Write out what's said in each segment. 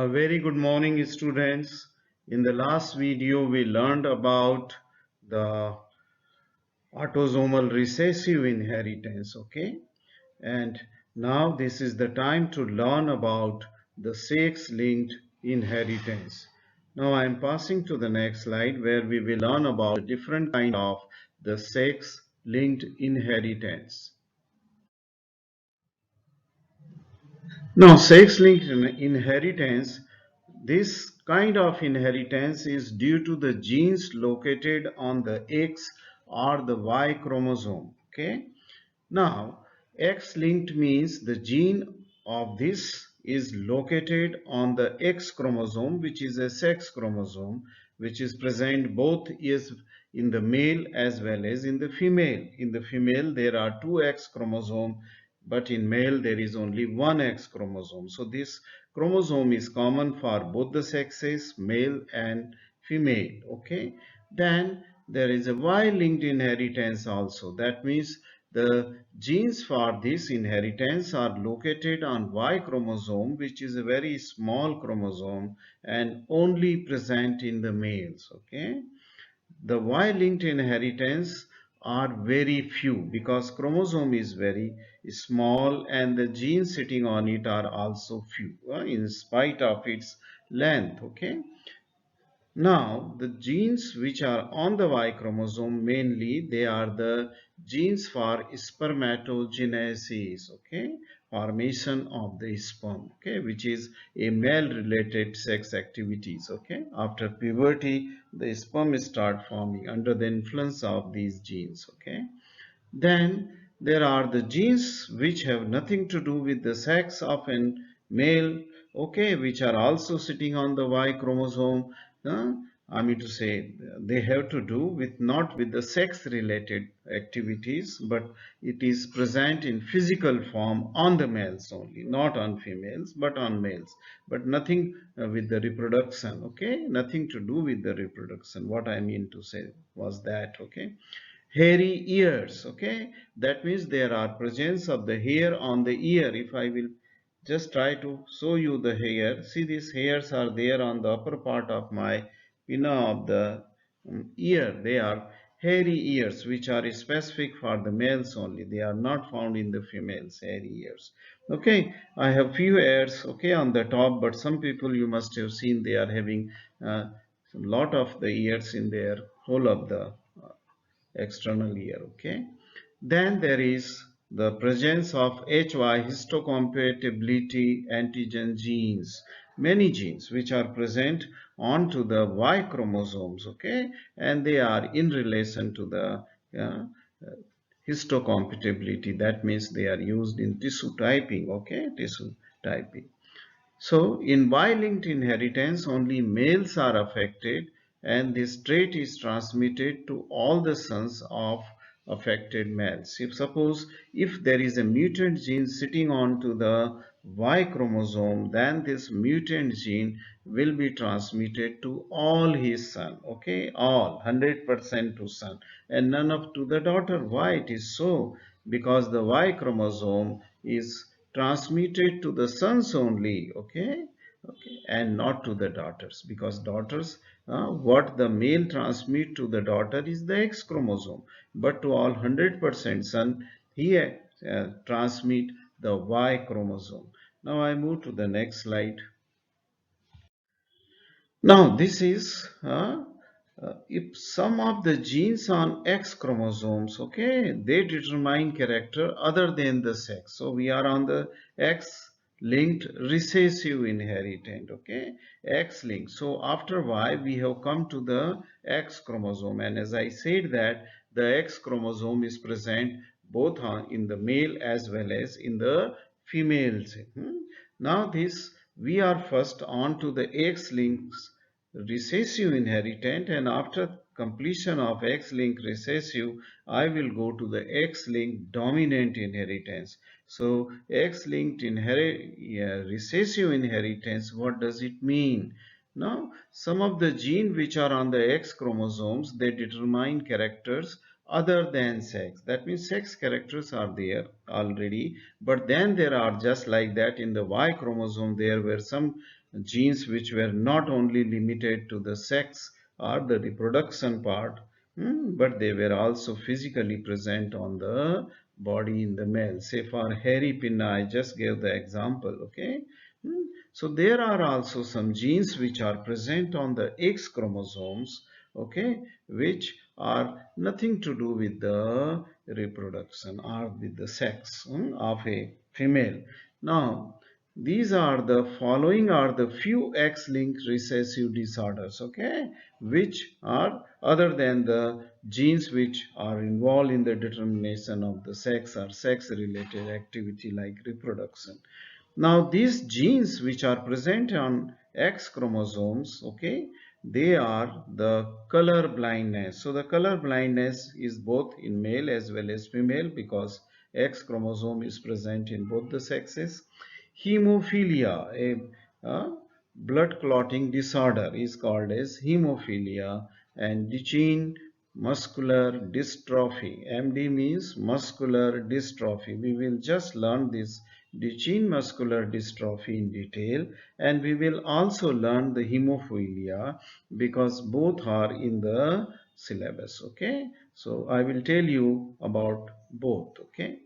Very good morning, students. In the last video, we learned about the autosomal recessive inheritance, okay? And now this is the time to learn about the sex-linked inheritance. Now I am passing to the next slide where we will learn about the different kind of the sex-linked inheritance. Now, sex-linked inheritance, this kind of inheritance is due to the genes located on the X or the Y chromosome. Okay. Now, X-linked means the gene of this is located on the X chromosome, which is a sex chromosome, which is present both is in the male as well as in the female. In the female, there are two X chromosomes, but in male, there is only one X chromosome. So this chromosome is common for both the sexes, male and female. Okay. Then there is a Y-linked inheritance also. That means the genes for this inheritance are located on Y chromosome, which is a very small chromosome and only present in the males. Okay. The Y-linked inheritance are very few because chromosome is very small and the genes sitting on it are also few in spite of its length. Okay. Now, the genes which are on the Y chromosome, mainly they are the genes for spermatogenesis, okay, formation of the sperm, okay, which is a male-related sex activities, okay. After puberty, the sperm start forming under the influence of these genes, okay. Then there are the genes which have nothing to do with the sex of a male, okay, which are also sitting on the Y chromosome. I mean to say they have to do with not with the sex related activities, but it is present in physical form on the males only, not on females, but on males, but nothing with the reproduction, okay, nothing to do with the reproduction. What I mean to say was that, okay. Hairy ears, okay, that means there are presence of the hair on the ear. If I will just try to show you the hair, see these hairs are there on the upper part of my pinna of the ear. They are hairy ears which are specific for the males only. They are not found in the females. Hairy ears, okay. I have few hairs, okay, on the top, but some people you must have seen they are having a lot of the ears in their whole of the external ear, okay. Then there is the presence of HY histocompatibility antigen genes, many genes which are present onto the Y chromosomes, okay, and they are in relation to the histocompatibility. That means they are used in tissue typing, okay, tissue typing. So, in Y-linked inheritance, only males are affected, and this trait is transmitted to all the sons of affected males. If suppose if there is a mutant gene sitting onto the Y chromosome, then this mutant gene will be transmitted to all his son, okay, all 100% to son, and none of to the daughter. Why it is so? Because the Y chromosome is transmitted to the sons only, okay, and not to the daughters, because daughters, what the male transmit to the daughter is the X chromosome, but to all 100% son he transmit the Y chromosome. Now I move to the next slide. Now this is if some of the genes on X chromosomes, okay, they determine character other than the sex. So we are on the X-linked recessive inheritance, okay, X-linked. So after Y, we have come to the X chromosome, and as I said that the X chromosome is present both in the male as well as in the females. Now this we are first on to the X-linked recessive inheritance, and after completion of X-linked recessive, I will go to the X-linked dominant inheritance. So X-linked recessive inheritance, what does it mean? Now, some of the genes which are on the X chromosomes, they determine characters other than sex. That means sex characters are there already, but then there are just like that in the Y chromosome, there were some genes which were not only limited to the sex or the reproduction part, but they were also physically present on the body in the male. Say for hairy pinna, I just gave the example, okay? So there are also some genes which are present on the X chromosomes, okay, which are nothing to do with the reproduction or with the sex of a female. Now, these are the following are the few X-linked recessive disorders, okay, which are other than the genes which are involved in the determination of the sex or sex-related activity like reproduction. Now these genes which are present on X chromosomes, okay, they are the color blindness. So the color blindness is both in male as well as female because X chromosome is present in both the sexes. Hemophilia, a blood clotting disorder, is called as hemophilia, and Duchenne muscular dystrophy. MD means muscular dystrophy. We will just learn this Duchenne muscular dystrophy in detail, and we will also learn the hemophilia because both are in the syllabus. Okay, so I will tell you about both. Okay,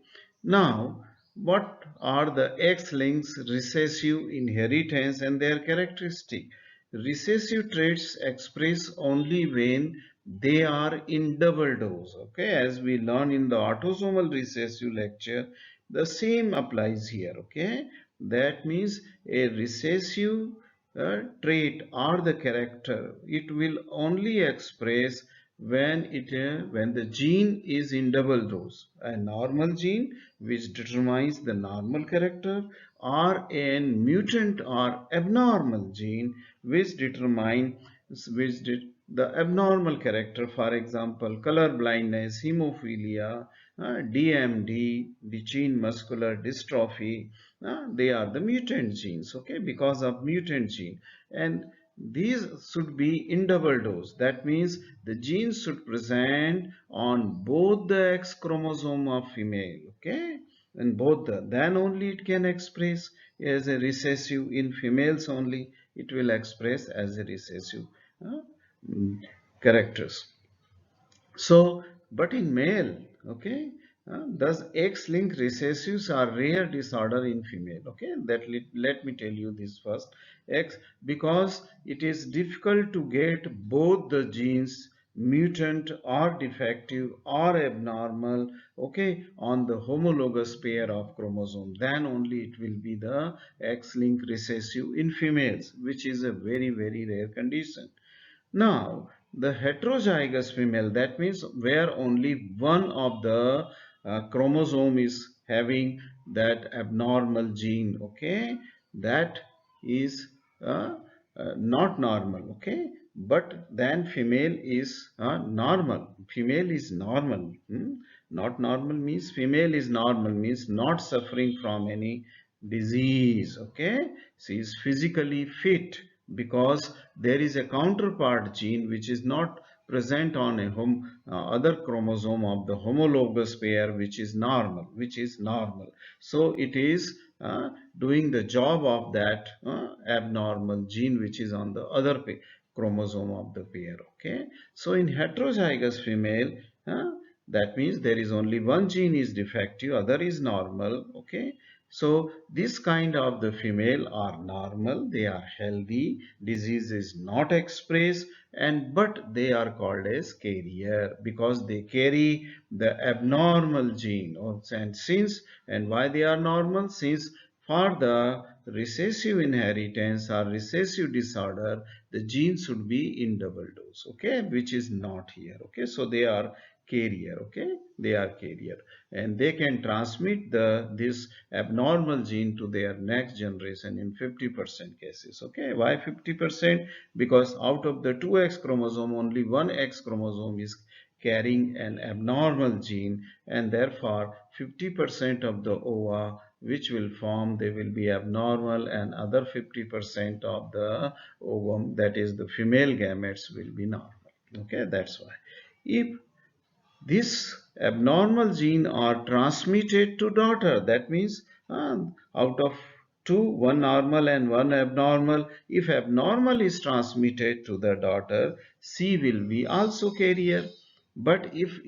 now what are the X-linked recessive inheritance and their characteristic? Recessive traits express only when they are in double dose. Okay, as we learn in the autosomal recessive lecture, the same applies here. Okay, that means a recessive trait or the character, it will only express when the gene is in double dose. A normal gene which determines the normal character, or a mutant or abnormal gene which determines the abnormal character. For example, color blindness, hemophilia, DMD, Duchenne muscular dystrophy, they are the mutant genes, okay, because of mutant gene. And these should be in double dose. That means the genes should present on both the X chromosome of female, okay, and both then only it can express as a recessive. In females only it will express as a recessive uh, mm, characters. So, but in male, okay, thus X-linked recessives are rare disorder in female. Okay, let me tell you this first. X, because it is difficult to get both the genes mutant or defective or abnormal, okay, on the homologous pair of chromosome. Then only it will be the X-linked recessive in females, which is a very rare condition. Now, the heterozygous female, that means where only one of the chromosome is having that abnormal gene, okay, that is not normal, okay, but then female is normal. Female is normal. Not normal means female is normal, means not suffering from any disease, okay. She is physically fit because there is a counterpart gene which is not present on a other chromosome of the homologous pair, which is normal. So it is doing the job of that abnormal gene which is on the other chromosome of the pair, okay. So in heterozygous female, uh, that means there is only one gene is defective, other is normal, okay. So this kind of the female are normal, they are healthy, disease is not expressed, and but they are called as carrier because they carry the abnormal gene. And why they are normal? Since for the recessive inheritance or recessive disorder, the gene should be in double dose, okay, which is not here, okay. So they are carrier, okay, they are carrier, and they can transmit this abnormal gene to their next generation in 50% cases, okay. Why 50%? Because out of the 2X chromosome, only one X chromosome is carrying an abnormal gene, and therefore 50% of the ova which will form, they will be abnormal, and other 50% of the ovum, that is the female gametes, will be normal, okay. That's why if this abnormal gene are transmitted to daughter, that means out of two, one normal and one abnormal. If abnormal is transmitted to the daughter, she will be also carrier. But if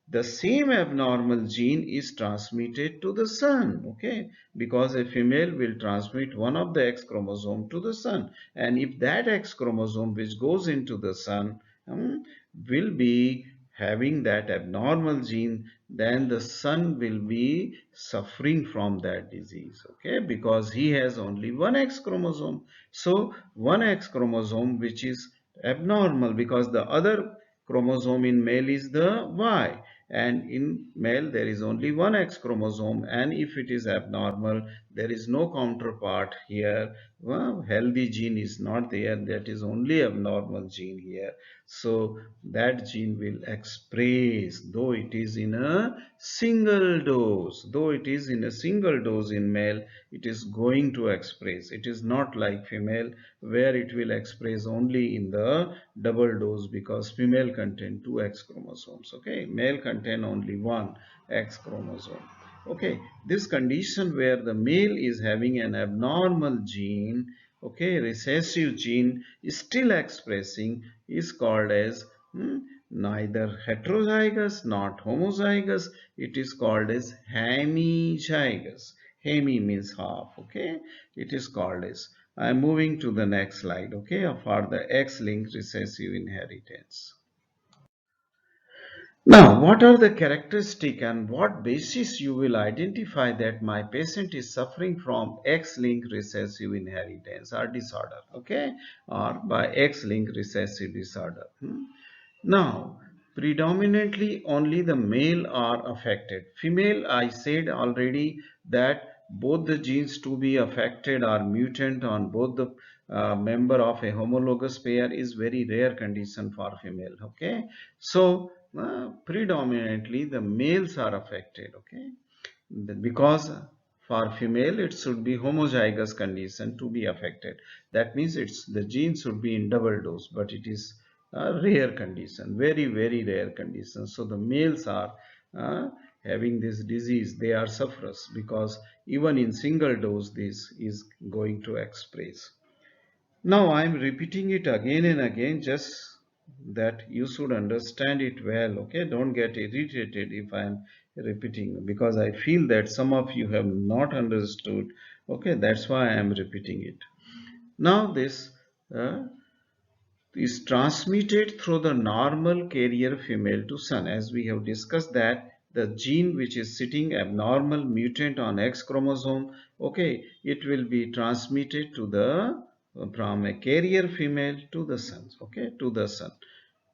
the same abnormal gene is transmitted to the son, okay, because a female will transmit one of the X chromosome to the son, and if that X chromosome which goes into the son will be having that abnormal gene, then the son will be suffering from that disease, okay, because he has only one X chromosome. So one X chromosome which is abnormal, because the other chromosome in male is the Y, and in male there is only one X chromosome, and if it is abnormal there is no counterpart here. Well, healthy gene is not there, that is only abnormal gene here. So that gene will express, though it is in a single dose, in male, it is going to express. It is not like female where it will express only in the double dose, because female contain two X chromosomes, okay, male contain only one X chromosome. Okay, this condition where the male is having an abnormal gene, okay, recessive gene is still expressing, is called as neither heterozygous not homozygous. It is called as hemizygous. Hemi means half, okay. It is called as. I am moving to the next slide, okay, for the X-linked recessive inheritance. Now, what are the characteristics and what basis you will identify that my patient is suffering from X-linked recessive inheritance or disorder, okay, or by X-linked recessive disorder. Now, predominantly only the male are affected. Female, I said already that both the genes to be affected are mutant on both the member of a homologous pair is very rare condition for female, okay. So predominantly the males are affected, okay, because for female it should be homozygous condition to be affected. That means it's the gene should be in double dose, but it is a rare condition, very very rare condition. So the males are uh, having this disease, they are sufferers, because even in single dose this is going to express. Now I am repeating it again and again, just that you should understand it well, okay. Don't get irritated if I am repeating, because I feel that some of you have not understood, okay, that's why I am repeating it. Now this uh, is transmitted through the normal carrier female to son, as we have discussed that the gene which is sitting abnormal mutant on X chromosome, okay, it will be transmitted to the from a carrier female to the sons, okay, to the son.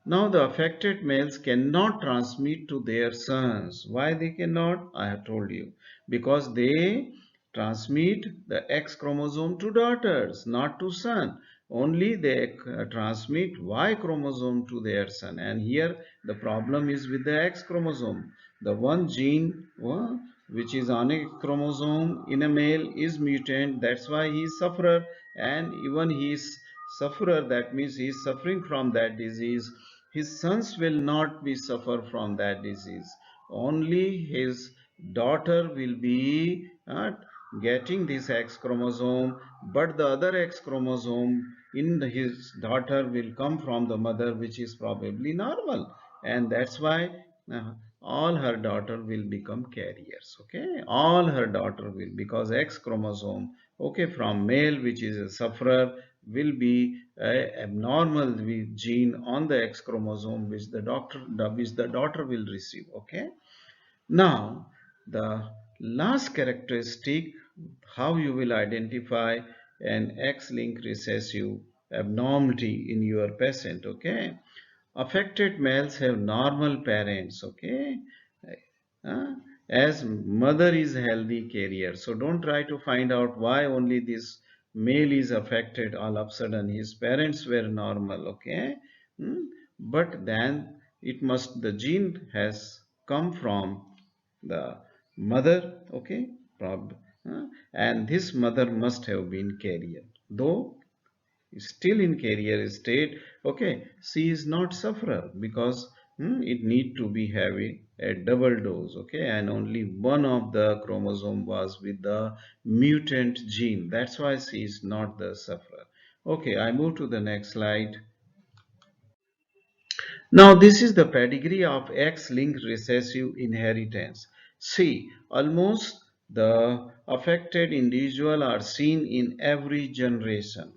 Now the affected males cannot transmit to their sons. Why they cannot? I have told you. Because they transmit the X chromosome to daughters, not to son. Only they transmit Y chromosome to their son. And here the problem is with the X chromosome. The one gene which is on a chromosome in a male is mutant. That's why he is sufferer. And even he is sufferer, that means he is suffering from that disease. His sons will not be suffer from that disease. Only his daughter will be getting this X chromosome, but the other X chromosome in his daughter will come from the mother, which is probably normal, and that's why uh, all her daughter will become carriers, okay, all her daughter will, because X chromosome, okay, from male which is a sufferer will be a abnormal gene on the X chromosome which the daughter will receive, okay. Now the last characteristic, how you will identify an X-linked recessive abnormality in your patient, okay. Affected males have normal parents, okay. Uh, as mother is healthy carrier, so don't try to find out why only this male is affected all of a sudden. His parents were normal, okay. Hmm? But then it must, the gene has come from the mother, okay, and this mother must have been carrier, though still in carrier state, okay, she is not sufferer, because it need to be having a double dose, okay, and only one of the chromosome was with the mutant gene. That's why she is not the sufferer. Okay, I move to the next slide. Now, this is the pedigree of X-linked recessive inheritance. See, almost the affected individual are seen in every generations,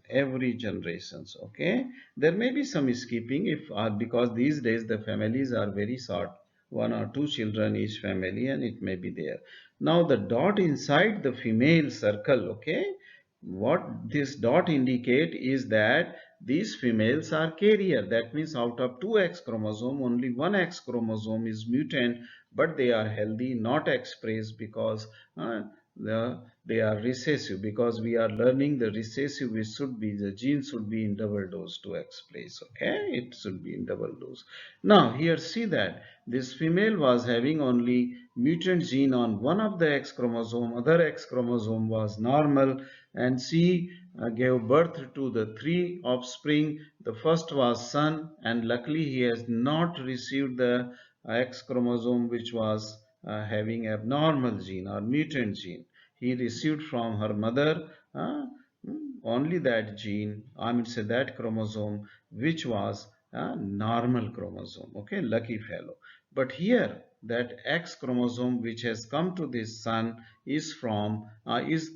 okay. There may be some skipping if because these days the families are very short, one or two children each family, and it may be there. Now the dot inside the female circle, okay, what this dot indicate is that these females are carrier. That means out of two X chromosome, only one X chromosome is mutant, but they are healthy, not expressed because they are recessive. Because we are learning the recessive, it should be the gene should be in double dose to express. Okay, it should be in double dose. Now here see that this female was having only mutant gene on one of the X chromosome, other X chromosome was normal, and she gave birth to the three offspring. The first was son, and luckily he has not received the X chromosome which was having abnormal gene or mutant gene. He received from her mother only that gene, I mean say that chromosome which was a normal chromosome. Okay, lucky fellow. But here that X chromosome which has come to this son is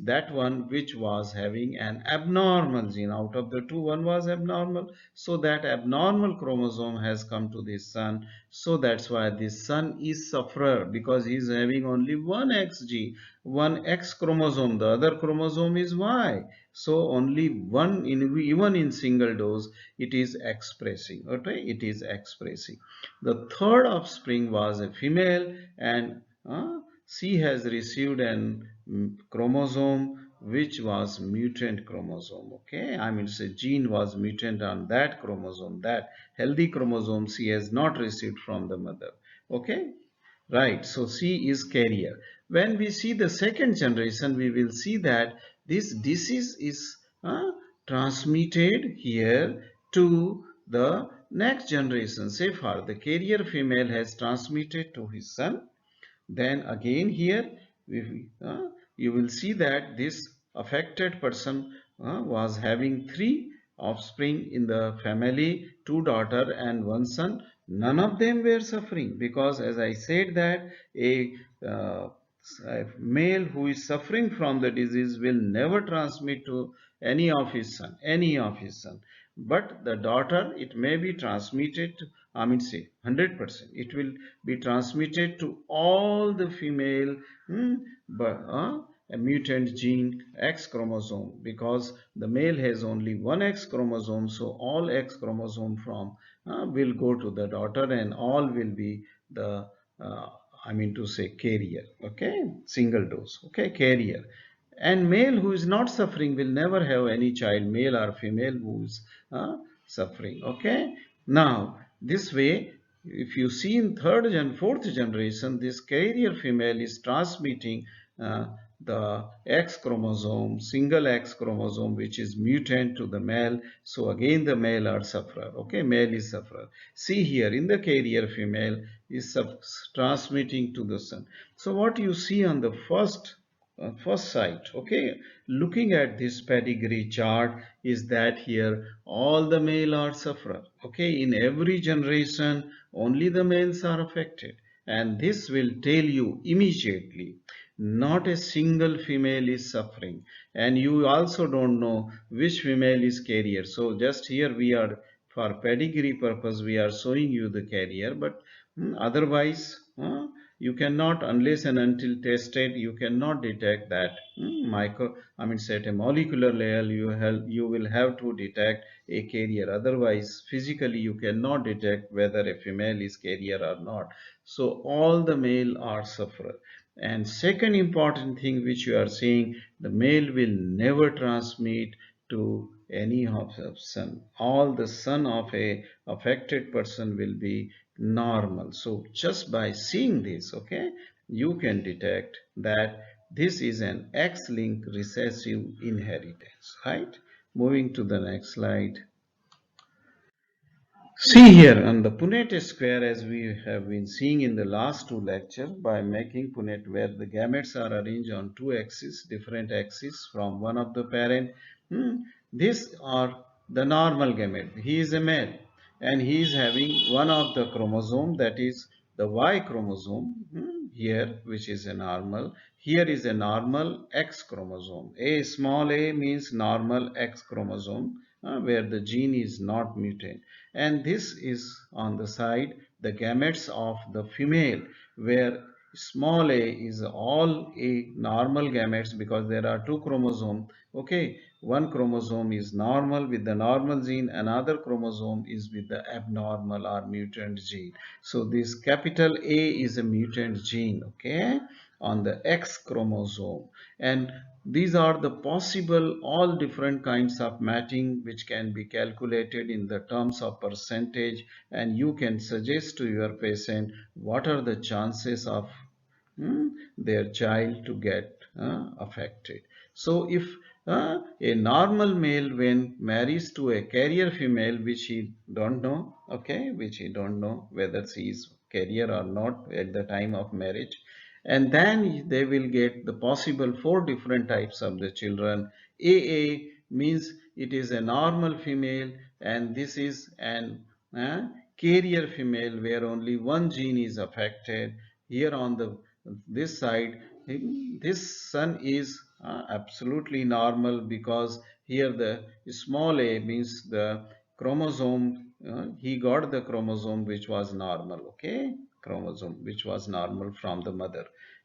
that one which was having an abnormal gene. Out of the two, one was abnormal, so that abnormal chromosome has come to this son. So that's why this son is sufferer, because he is having only one one X chromosome, the other chromosome is Y. So only one, in even in single dose it is expressing. Okay, it is expressing. The third offspring was a female, and she has received an chromosome which was mutant chromosome. Okay, I mean say gene was mutant on that chromosome. That healthy chromosome she has not received from the mother. Okay, right. So she is carrier. When we see the second generation, we will see that this disease is transmitted here to the next generation. Say for the carrier female has transmitted to his son, then again here you will see that this affected person was having three offspring in the family, two daughter and one son. None of them were suffering, because as I said that uh, a male who is suffering from the disease will never transmit to any of his son. But the daughter, it may be transmitted to, I mean say 100%, it will be transmitted to all the female, but a mutant gene X chromosome, because the male has only one X chromosome, so all X chromosome from will go to the daughter, and all will be the uh, I mean to say carrier. Okay, single dose. Okay, carrier. And male who is not suffering will never have any child, male or female, who is suffering. Okay, now this way, if you see in third and fourth generation, this carrier female is transmitting uh, the X chromosome, single X chromosome, which is mutant to the male. So again the male are sufferer. Okay, male is sufferer. See here in the carrier female is transmitting to the son. So what you see on the first sight, okay, looking at this pedigree chart, is that here all the male are sufferer. Okay, in every generation only the males are affected, and this will tell you immediately not a single female is suffering, and you also don't know which female is carrier. So just here we are, for pedigree purpose, we are showing you the carrier, but otherwise you cannot, unless and until tested, you cannot detect that I mean say at a molecular level you will have to detect a carrier. Otherwise physically you cannot detect whether a female is carrier or not. So all the male are sufferer. And second important thing which you are saying, the male will never transmit to any of the son. All the son of a affected person will be normal. So just by seeing this, okay, you can detect that this is an X-linked recessive inheritance, right? Moving to the next slide. See here on the Punnett square, as we have been seeing in the last two lectures, by making Punnett where the gametes are arranged on two axes, different axes from one of the parent. These are the normal gamete. He is a male and he is having one of the chromosome, that is the Y chromosome here, which is a normal. Here is a normal X chromosome. A small a means normal X chromosome where the gene is not mutant, and this is on the side the gametes of the female where small a is all a normal gametes because there are two chromosomes. Okay, one chromosome is normal with the normal gene, another chromosome is with the abnormal or mutant gene. So this capital A is a mutant gene, okay, on the X chromosome. And these are the possible all different kinds of matching which can be calculated in the terms of percentage, and you can suggest to your patient what are the chances of their child to get affected. So if a normal male when marries to a carrier female which he don't know, okay, which he don't know whether she is carrier or not at the time of marriage, and then they will get the possible four different types of the children. AA means it is a normal female and this is an carrier female where only one gene is affected. Here on the this side, this son is absolutely normal because here the small a means the chromosome, he got the chromosome which was normal, okay, chromosome which was normal from the mother.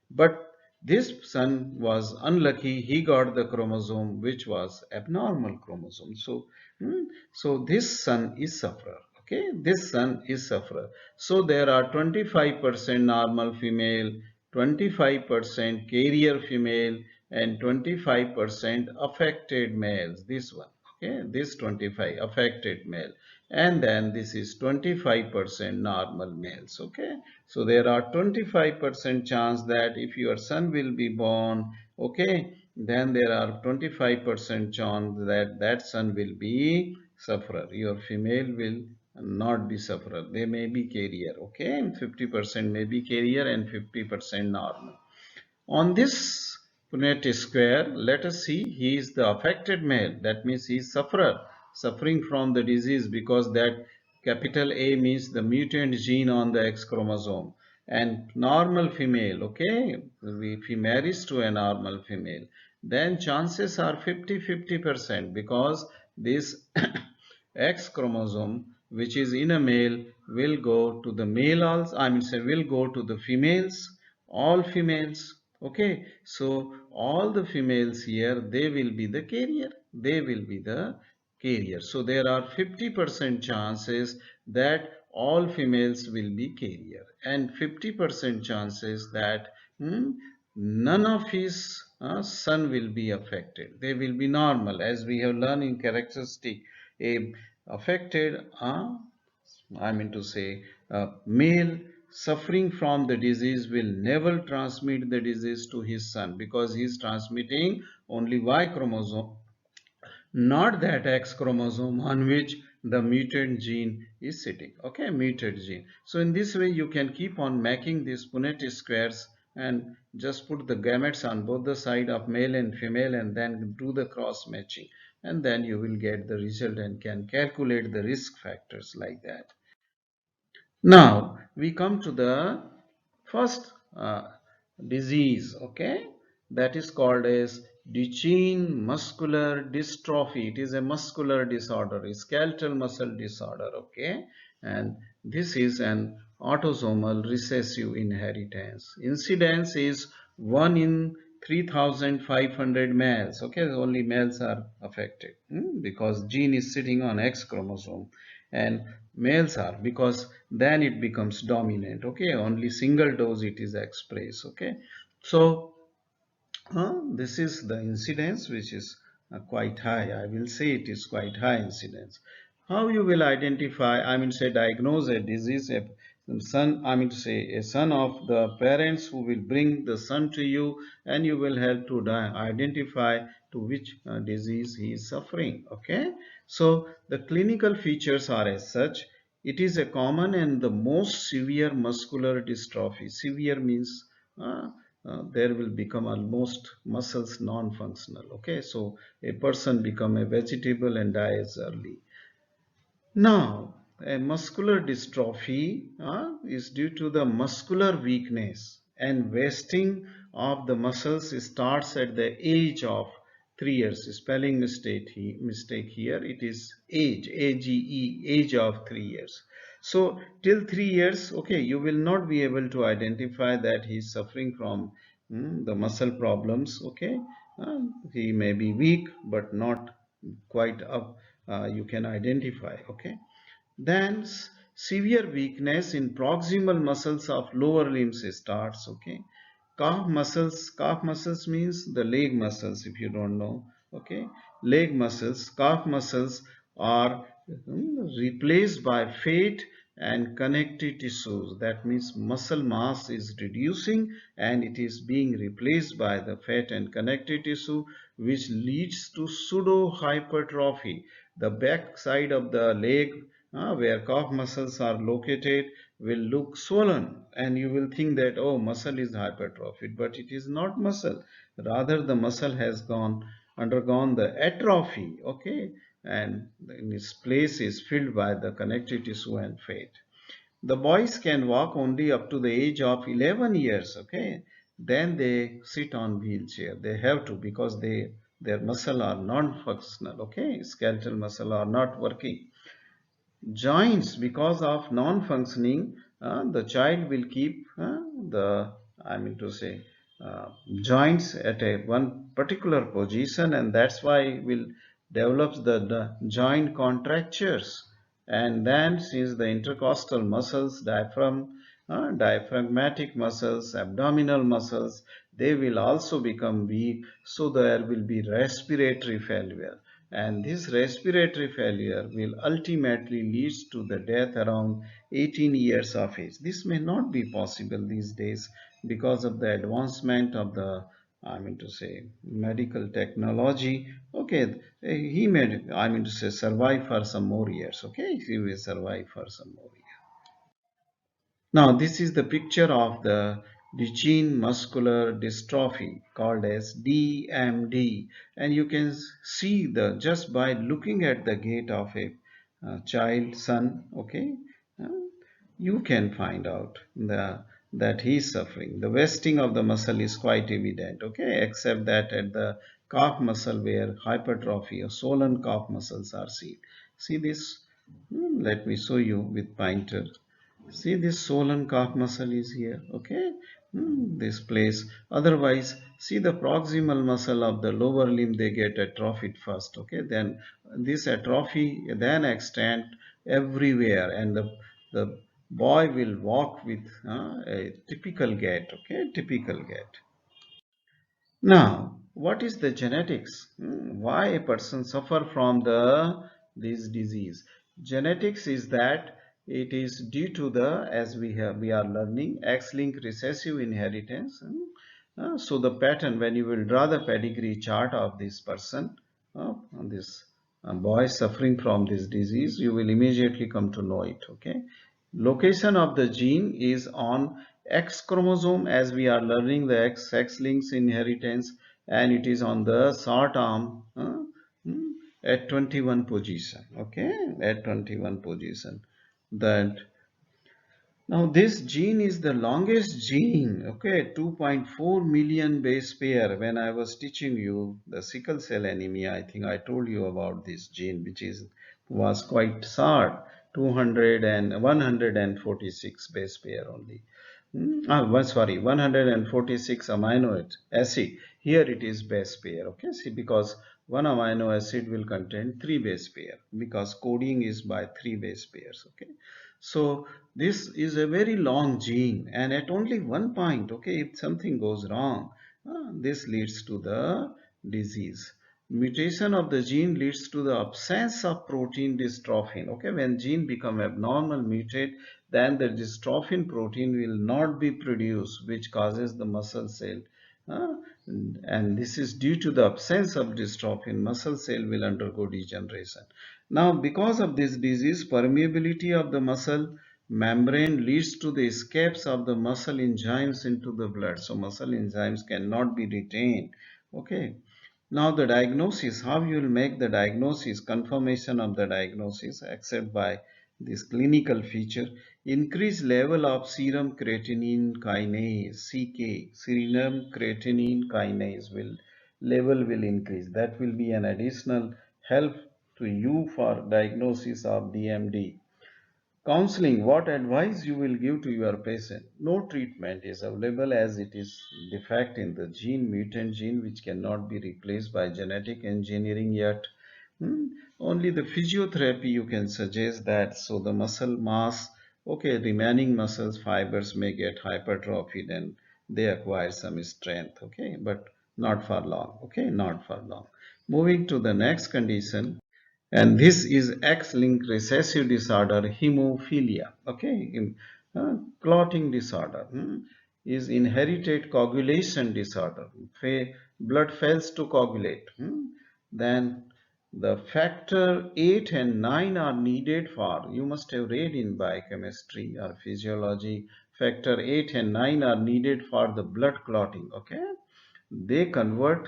But this son was unlucky, he got the chromosome which was abnormal chromosome. So this son is sufferer, okay, this son is sufferer. So there are 25% normal female, 25% carrier female, and 25% affected males, this one, okay, this 25 affected male, and then this is 25% normal males, okay. So there are 25% chance that if your son will be born, okay, then there are 25% chance that that son will be sufferer, your female will not be sufferer, they may be carrier, okay, 50% may be carrier and 50% normal. On this Punnett square, let us see he is the affected male. That means he is sufferer, suffering from the disease because that capital A means the mutant gene on the X chromosome. And normal female, okay, if he marries to a normal female, then chances are 50-50% because this X chromosome, which is in a male, will go to the male also, I mean, say, will go to the females, all females. Okay, so all the females here, they will be the carrier. They will be the carrier. So there are 50% chances that all females will be carrier and 50% chances that none of his son will be affected. They will be normal, as we have learned in characteristic. A affected I mean to say, male suffering from the disease will never transmit the disease to his son because he is transmitting only Y chromosome, not that X chromosome on which the mutant gene is sitting. Okay, mutant gene. So in this way, you can keep on making these Punnett squares and just put the gametes on both the side of male and female and then do the cross matching. And then you will get the result and can calculate the risk factors like that. Now we come to the first disease, okay, that is called as Duchenne muscular dystrophy. It is a muscular disorder, a skeletal muscle disorder, okay, and this is an autosomal recessive inheritance. Incidence is 1 in 3,500 males, okay, only males are affected because gene is sitting on X chromosome, and males are because then it becomes dominant, okay, only single dose it is expressed, okay. So this is the incidence which is quite high. I will say it is quite high incidence. How you will identify, I mean say diagnose a disease, a son, I mean to say a son of the parents who will bring the son to you, and you will help to identify to which disease he is suffering, okay. So the clinical features are as such. It is a common and the most severe muscular dystrophy. Severe means there will become almost muscles non-functional. Okay, so a person become a vegetable and dies early. Now, a muscular dystrophy is due to the muscular weakness and wasting of the muscles starts at the age of 3 years. Spelling mistake here. It is age, age, age of 3 years. So till 3 years, okay, you will not be able to identify that he is suffering from the muscle problems. Okay, he may be weak but not quite up. You can identify. Okay, then severe weakness in proximal muscles of lower limbs starts. Okay, calf muscles means the leg muscles, if you don't know. Okay, leg muscles, calf muscles are replaced by fat and connective tissues. That means muscle mass is reducing and it is being replaced by the fat and connective tissue, which leads to pseudo hypertrophy. The back side of the leg where calf muscles are located will look swollen, and you will think that, oh, muscle is hypertrophied, but it is not muscle. Rather, the muscle has undergone the atrophy. Okay, and in its place is filled by the connective tissue and fat. The boys can walk only up to the age of 11 years. Okay, then they sit on wheelchair. They have to, because their muscle are non-functional. Okay, skeletal muscle are not working. Joints, because of non-functioning, the child will keep the I mean to say joints at a one particular position, and that's why will develops the joint contractures. And then since the intercostal muscles, diaphragmatic muscles, abdominal muscles, they will also become weak, so there will be respiratory failure, and this respiratory failure will ultimately lead to the death around 18 years of age. This may not be possible these days because of the advancement of the medical technology. Okay, he may survive for some more years. Okay, he will survive for some more years. Now, this is the picture of the Duchenne muscular dystrophy called as DMD, and you can see the just by looking at the gait of a child son. Okay, uh, you can find out that he is suffering. The wasting of the muscle is quite evident. Okay, except that at the calf muscle where hypertrophy or swollen calf muscles are seen. See this? Let me show you with pointer. See, this swollen calf muscle is here. Okay, this place. Otherwise, see the proximal muscle of the lower limb, they get atrophied first. Okay, then this atrophy then extend everywhere, and the boy will walk with a typical gait. Okay, typical gait. Now, what is the genetics? Why a person suffer from this disease? Genetics is that it is due to the, as we are learning, X-linked recessive inheritance. So the pattern, when you will draw the pedigree chart of this person, on this boy suffering from this disease, you will immediately come to know it. Okay, location of the gene is on X chromosome, as we are learning the X links inheritance, and it is on the short arm hmm, at 21 position. Okay, at 21 position. That now this gene is the longest gene. Okay, 2.4 million base pair. When I was teaching you the sickle cell anemia, I think I told you about this gene, which was quite short, 200 and 146 base pair only. Sorry, 146 amino acid. Here it is base pair. Okay, see, because one amino acid will contain three base pair, because coding is by three base pairs. Okay, so this is a very long gene, and at only one point, okay, if something goes wrong, this leads to the disease. Mutation of the gene leads to the absence of protein dystrophin. Okay, when gene become abnormal, mutate, then the dystrophin protein will not be produced, which causes the muscle cell. uh, and this is due to the absence of dystrophin. Muscle cell will undergo degeneration. Now, because of this disease, permeability of the muscle membrane leads to the escapes of the muscle enzymes into the blood. So, muscle enzymes cannot be retained. Okay. Now, the diagnosis, how you will make the diagnosis, confirmation of the diagnosis, except by this clinical feature, increased level of serum creatinine kinase, CK, serum creatinine kinase level will increase. That will be an additional help to you for diagnosis of DMD. Counseling, what advice you will give to your patient? No treatment is available as it is defect in the gene, mutant gene, which cannot be replaced by genetic engineering yet. Hmm? Only the physiotherapy you can suggest that so the muscle mass, okay, remaining muscles fibers may get hypertrophied and they acquire some strength, okay, but not for long, okay, not for long. Moving to the next condition, and this is X-linked recessive disorder, hemophilia, okay, clotting disorder, is inherited coagulation disorder. Blood fails to coagulate. Then the factor 8 and 9 are needed for, you must have read in biochemistry or physiology, factor 8 and 9 are needed for the blood clotting, okay. They convert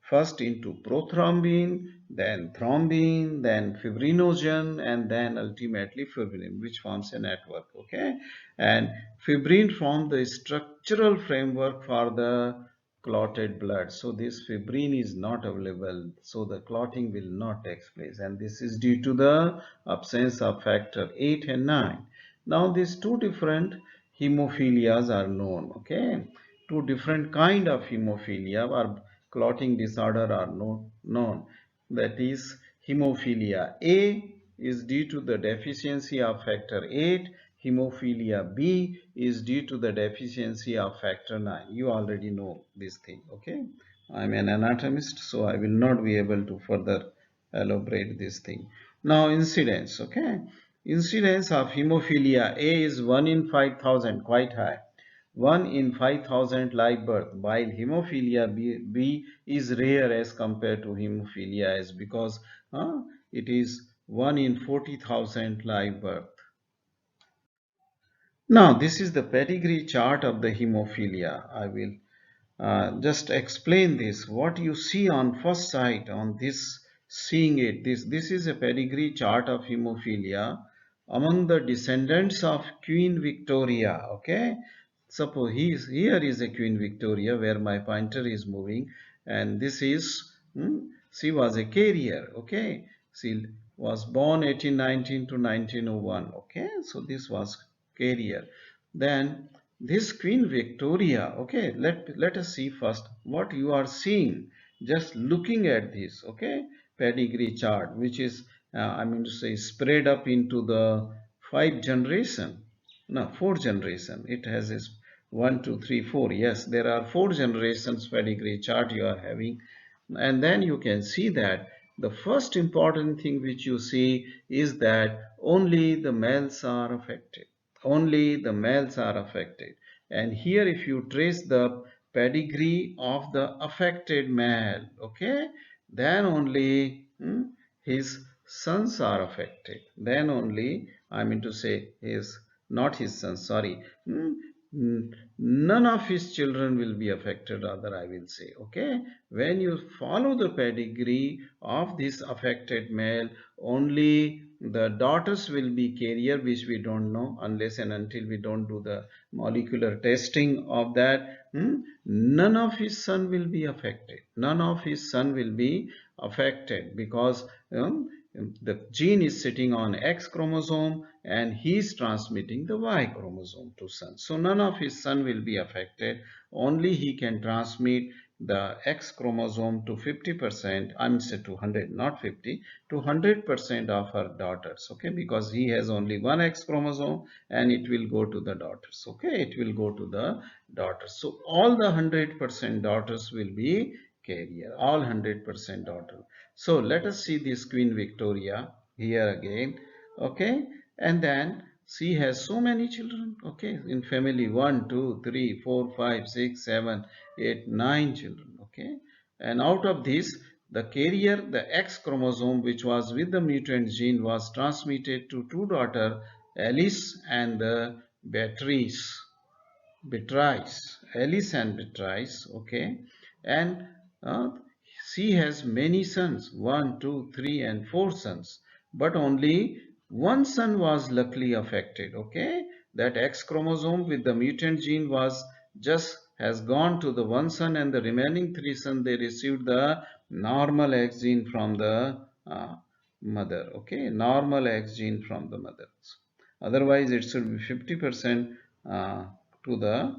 first into prothrombin, then thrombin, then fibrinogen, and then ultimately fibrin, which forms a network, okay. And fibrin forms the structural framework for the clotted blood. So this fibrin is not available, so the clotting will not take place, and this is due to the absence of factor 8 and 9. Now these two different hemophilias are known, okay. Two different kind of hemophilia or clotting disorder are known. That is, hemophilia A is due to the deficiency of factor 8. Hemophilia B is due to the deficiency of factor 9. You already know this thing, okay. I'm an anatomist, so I will not be able to further elaborate this thing. Now, incidence, okay. Incidence of hemophilia A is 1 in 5,000, quite high. 1 in 5,000 live birth, while hemophilia B is rare as compared to hemophilia S, because it is 1 in 40,000 live birth. Now, this is the pedigree chart of the hemophilia. I will just explain this. What you see on first sight on this, seeing it, this is a pedigree chart of hemophilia among the descendants of Queen Victoria, okay. Suppose here is a Queen Victoria where my pointer is moving, and this is, she was a carrier, okay. She was born 1819 to 1901, okay. So this was carrier. Then this Queen Victoria, okay, let us see first what you are seeing just looking at this, okay, pedigree chart, which is I mean to say spread up into the 5 generation, no, 4 generation. It has this 1 2 3 4, yes, there are 4 generations pedigree chart you are having. And then you can see that the first important thing which you see is that only the males are affected. Only the males are affected. And here if you trace the pedigree of the affected male, okay, then only his sons are affected. Then only, I mean to say, his, not his sons, sorry, none of his children will be affected, rather I will say, okay. When you follow the pedigree of this affected male, only the daughters will be carrier, which we don't know unless and until we don't do the molecular testing of that. None of his son will be affected. None of his son will be affected because the gene is sitting on X chromosome and he is transmitting the Y chromosome to son. So none of his son will be affected. Only he can transmit the X chromosome to 50%, I'm saying to 100, not 50, to 100% of her daughters, okay, because he has only one X chromosome and it will go to the daughters, okay, it will go to the daughters. So all the 100% daughters will be carrier, all 100% daughter. So let us see this Queen Victoria here again, okay, and then she has so many children, okay, in family 1 2 3 4 5 6 7 8 9 children, okay, and out of this the carrier, the X chromosome, which was with the mutant gene, was transmitted to two daughters, Alice and the Beatrice. Alice and Beatrice, okay, and uh, she has many sons, one, two, three, and four sons, but only one son was luckily affected, okay. That X chromosome with the mutant gene was just has gone to the one son, and the remaining three sons they received the normal X gene from the mother, okay, normal X gene from the mother. Otherwise, it should be 50% to the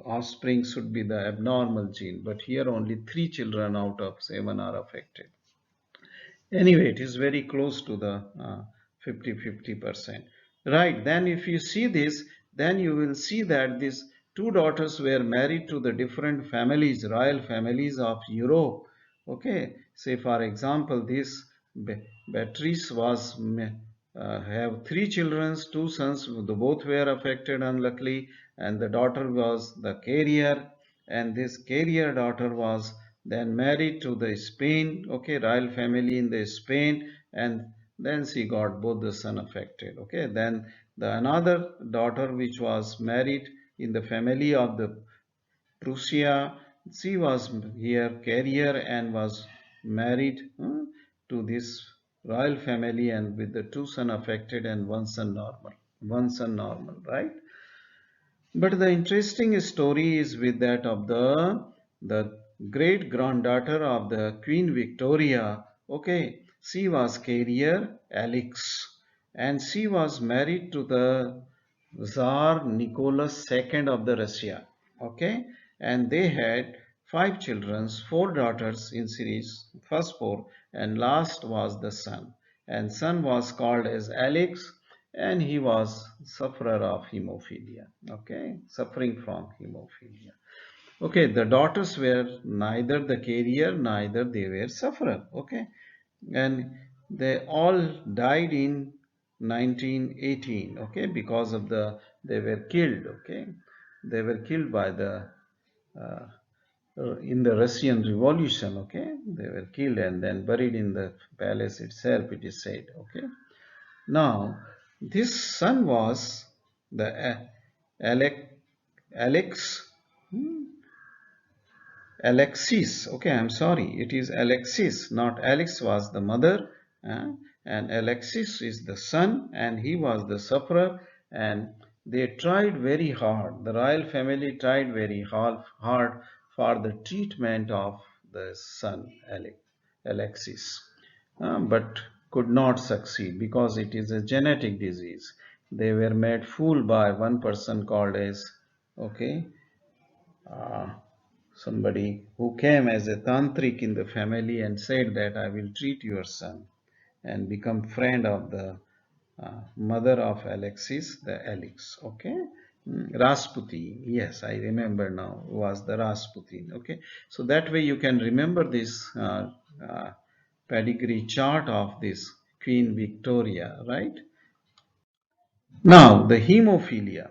offspring should be the abnormal gene, but here only 3 children out of 7 are affected. Anyway, it is very close to the 50-50%. Right, then if you see this, then you will see that these two daughters were married to the different families, royal families of Europe. Okay, say for example, this Beatrice was have 3 children, 2 sons, both were affected unluckily, and the daughter was the carrier, and this carrier daughter was then married to the Spain, okay, royal family in the Spain, and then she got both the son affected, okay. Then the another daughter which was married in the family of the Prussia, she was here carrier and was married to this royal family, and with the 2 sons affected and one son normal, right? But the interesting story is with that of the great granddaughter of the Queen Victoria. Okay, she was carrier Alex, and she was married to the Tsar Nicholas II of the Russia. Okay, and they had 5 children, 4 daughters in series, first four, and last was the son. And son was called as Alex, and he was sufferer of hemophilia, okay, suffering from hemophilia. Okay, the daughters were neither the carrier neither they were sufferer, okay, and they all died in 1918, okay, because of the they were killed, okay, they were killed by the uh, in the Russian Revolution, okay, they were killed and then buried in the palace itself, it is said, okay. Now, this son was the Alex, Alexis. Okay, I'm sorry. It is Alexis, not Alex was the mother, uh, and Alexis is the son, and he was the sufferer. And they tried very hard. The royal family tried very hard for the treatment of the son Alexis, but could not succeed because it is a genetic disease. They were made fool by one person called as, okay, uh, somebody who came as a tantric in the family and said that I will treat your son and become friend of the mother of Alexis, the Alex, okay. Rasputin, yes, I remember now, was the Rasputin, okay. So that way you can remember this uh, pedigree chart of this Queen Victoria, right? Now, the hemophilia.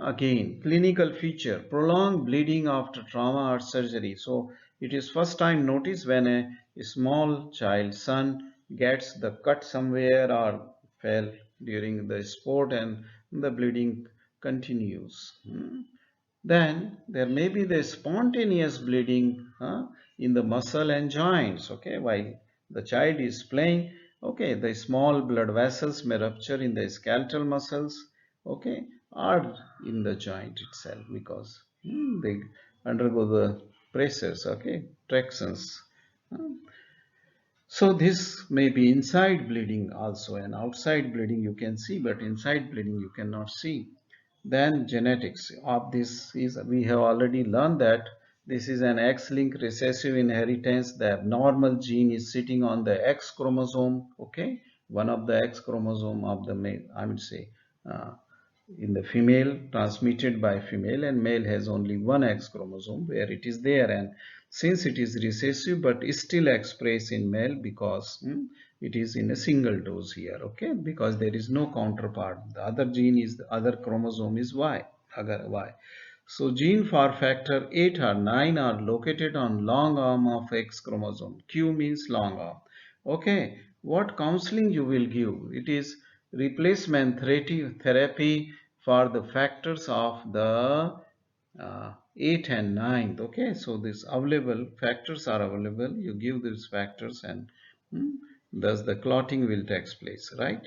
Again, clinical feature, prolonged bleeding after trauma or surgery. So, it is first time noticed when a small child, son, gets the cut somewhere or fell during the sport and the bleeding continues. Then there may be the spontaneous bleeding in the muscle and joints, okay, while the child is playing, okay, the small blood vessels may rupture in the skeletal muscles, okay, or in the joint itself because they undergo the pressures, okay, tractions. So this may be inside bleeding also, and outside bleeding you can see, but inside bleeding you cannot see. Then genetics of this is, we have already learned that this is an X-linked recessive inheritance. The abnormal gene is sitting on the X chromosome, okay, one of the X chromosome of the male, I would say, uh, in the female, transmitted by female, and male has only one X chromosome where it is there, and since it is recessive but is still expressed in male because it is in a single dose here, okay, because there is no counterpart. The other gene is, the other chromosome is Y, agar Y. So gene for factor 8 or 9 are located on long arm of X chromosome. Q means long arm. Okay, what counseling you will give? It is replacement therapy for the factors of the 8 and 9. Okay, so these available factors are available. You give these factors and thus the clotting will take place, right?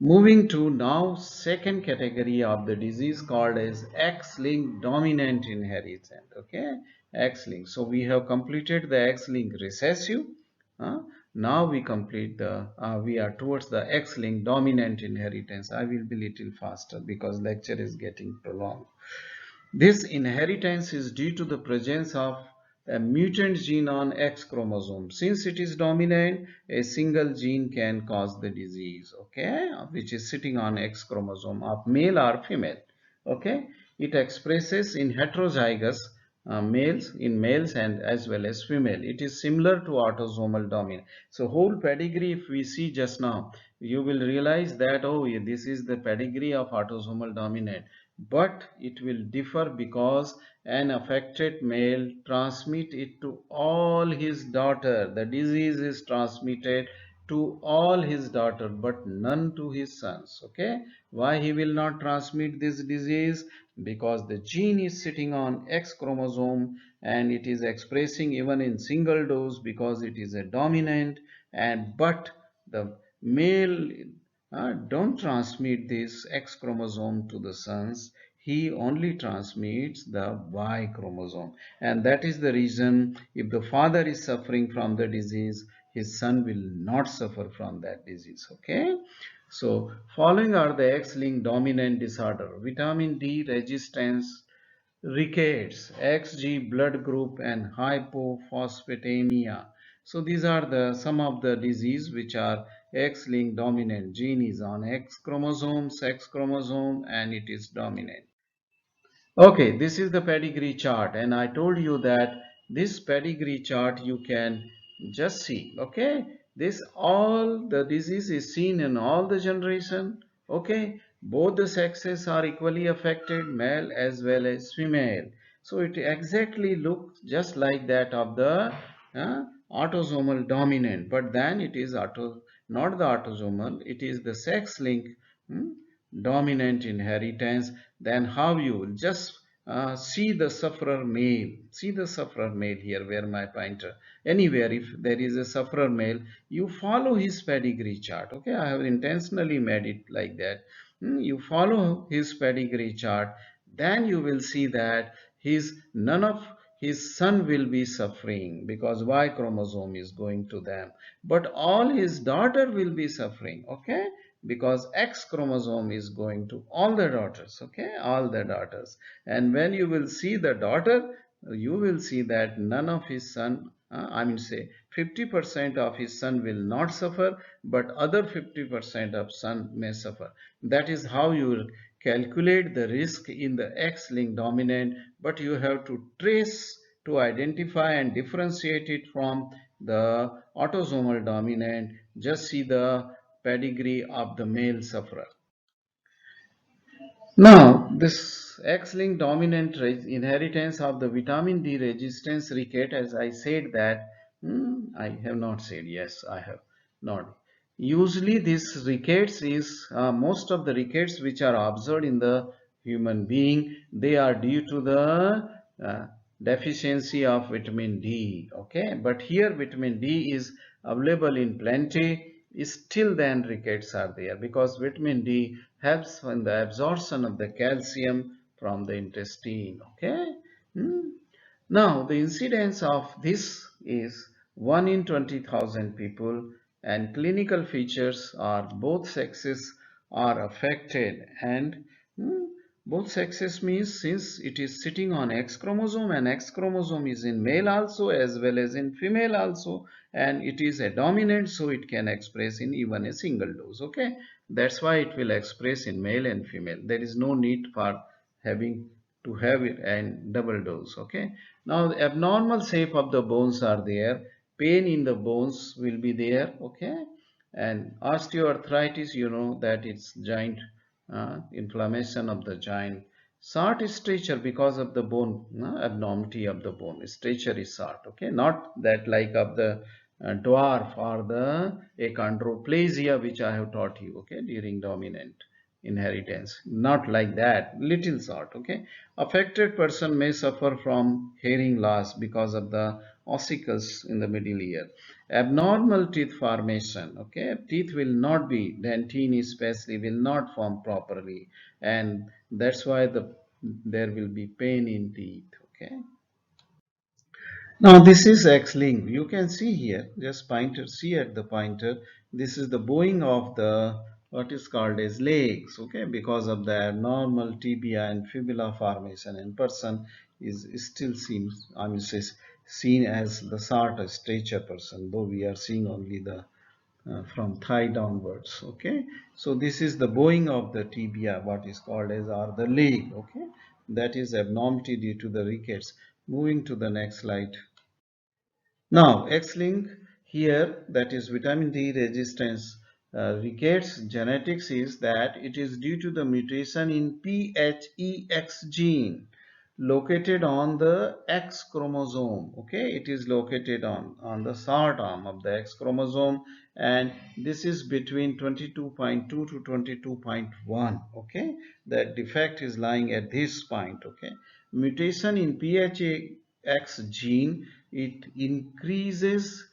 Moving to now second category of the disease called as X-linked dominant inheritance. Okay, X-linked. So we have completed the X-linked recessive. uh, Now we complete the we are towards the X-linked dominant inheritance. I will be little faster because lecture is getting prolonged. This inheritance is due to the presence of a mutant gene on X chromosome. Since it is dominant, a single gene can cause the disease, okay, which is sitting on X chromosome of male or female. Okay, it expresses in heterozygous males in males and as well as female. It is similar to autosomal dominant. So whole pedigree, if we see just now, you will realize that, oh, yeah, this is the pedigree of autosomal dominant, but it will differ because an affected male transmit it to all his daughter. The disease is transmitted to all his daughter but none to his sons. Okay, why he will not transmit this disease? Because the gene is sitting on X chromosome and it is expressing even in single dose because it is a dominant, and but the male don't transmit this X chromosome to the sons. He only transmits the Y chromosome, and that is the reason if the father is suffering from the disease, his son will not suffer from that disease. Okay, so following are the X-linked dominant disorder: vitamin D resistance, rickets, Xg blood group, and hypophosphatemia. So these are the some of the disease which are X-linked dominant. Gene is on X chromosome, and it is dominant. Okay, this is the pedigree chart, and I told you that this pedigree chart you can just see. Okay, this all the disease is seen in all the generation. Okay, both the sexes are equally affected, male as well as female. So it exactly looks just like that of the autosomal dominant, but then it is not the autosomal, it is the sex link. hmm, Dominant inheritance. Then how you will just see the sufferer male. See the sufferer male here where my pointer. Anywhere if there is a sufferer male, you follow his pedigree chart. Okay, I have intentionally made it like that. You follow his pedigree chart, then you will see that his none of his son will be suffering because Y chromosome is going to them, but all his daughter will be suffering. Okay, because X chromosome is going to all the daughters. Okay, all the daughters. And when you will see the daughter, you will see that none of his son, I mean say 50% of his son will not suffer, but other 50% of son may suffer. That is how you calculate the risk in the X-linked dominant, but you have to trace to identify and differentiate it from the autosomal dominant. Just see the pedigree of the male sufferer. Now, this X-linked dominant inheritance of the vitamin D resistance ricket, as I said that, I have not said, yes, I have not. Usually this rickets is, most of the rickets which are observed in the human being, they are due to the deficiency of vitamin D, okay? But here vitamin D is available in plenty, still then rickets are there because vitamin D helps in the absorption of the calcium from the intestine. Okay. Hmm. Now the incidence of this is 1 in 20,000 people, and clinical features are both sexes are affected, and hmm, both sexes means since it is sitting on X chromosome, and X chromosome is in male also as well as in female also, and it is a dominant, so it can express in even a single dose. Okay, that's why it will express in male and female. There is no need for having to have it and double dose. Okay, now the abnormal shape of the bones are there, pain in the bones will be there. Okay, and osteoarthritis, you know that it's joint inflammation of the joint, Short stature because of the bone abnormality of the bone. Stature is short. Okay, not that like of the dwarf or the achondroplasia which I have taught you. Okay, during dominant inheritance. Not like that. Little short. Okay, affected person may suffer from hearing loss because of the ossicles in the middle ear. Abnormal teeth formation. Okay, teeth will not be dentine especially will not form properly, and that's why there will be pain in teeth. Okay, now this is X-link. You can see here, just pointer, see at the pointer, this is the bowing of the what is called as legs. Okay, because of the abnormal tibia and fibula formation in person is still seems, I mean says, seen as the short stature person, though we are seeing only the from thigh downwards. Okay, so this is the bowing of the tibia, what is called as, or the leg. Okay, that is abnormality due to the rickets. Moving to the next slide. Now, X-link here, that is vitamin D resistance rickets genetics, is that it is due to the mutation in PHEX gene located on the X chromosome. Okay, it is located on the short arm of the X chromosome, and this is between 22.2 to 22.1. Okay, the defect is lying at this point. Okay, mutation in PHEX gene, it increased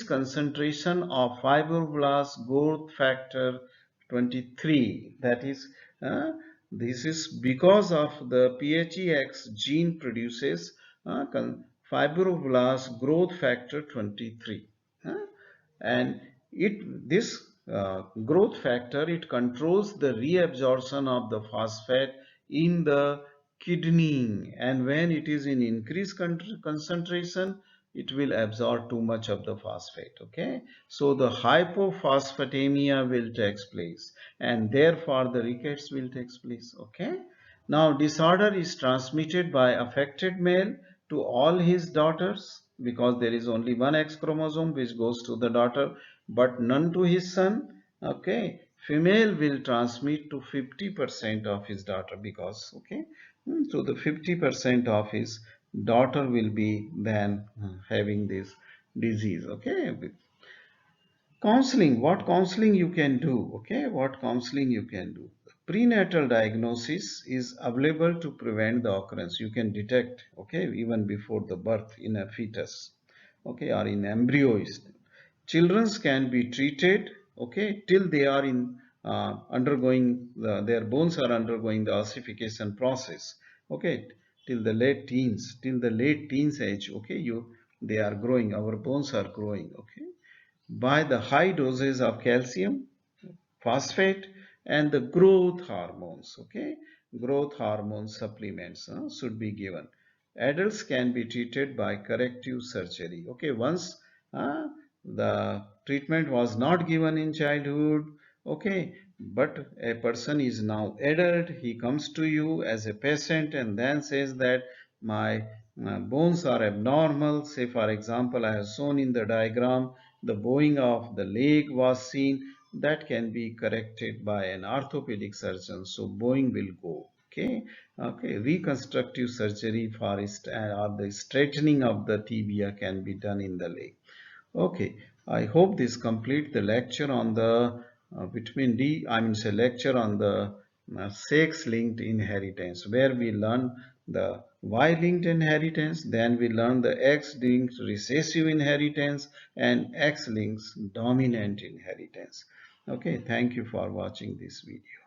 concentration of fibroblast growth factor 23. That is, uh, this is because of the PHEX gene produces fibroblast growth factor 23. uh, and this growth factor, it controls the reabsorption of the phosphate in the kidney, and when it is in increased concentration, it will absorb too much of the phosphate. Okay, so the hypophosphatemia will take place, and therefore the rickets will take place. Okay, now disorder is transmitted by affected male to all his daughters, because there is only one X chromosome which goes to the daughter but none to his son. Okay, female will transmit to 50% of his daughter, because okay, so the 50% of his daughter will be then having this disease. Okay, counseling, what counseling you can do. Okay, what counseling you can do. Prenatal diagnosis is available to prevent the occurrence. You can detect, okay, even before the birth in a fetus, okay, or in embryo. Children can be treated, okay, till they are in undergoing their bones are undergoing the ossification process. Okay, till the late teens age. Okay, they are growing, our bones are growing. Okay, by the high doses of calcium, phosphate, and the growth hormones. Okay, growth hormone supplements should be given. Adults can be treated by corrective surgery. Okay, once uh, the treatment was not given in childhood. Okay, but a person is now adult, he comes to you as a patient and then says that my bones are abnormal. Say for example, I have shown in the diagram, the bowing of the leg was seen. That can be corrected by an orthopedic surgeon, so bowing will go. Okay, okay, reconstructive surgery for or the straightening of the tibia can be done in the leg. Okay, I hope this complete the lecture on the vitamin D, I mean say lecture on the sex-linked inheritance, where we learn the Y-linked inheritance, then we learn the X-linked recessive inheritance, and X-linked dominant inheritance. Okay, thank you for watching this video.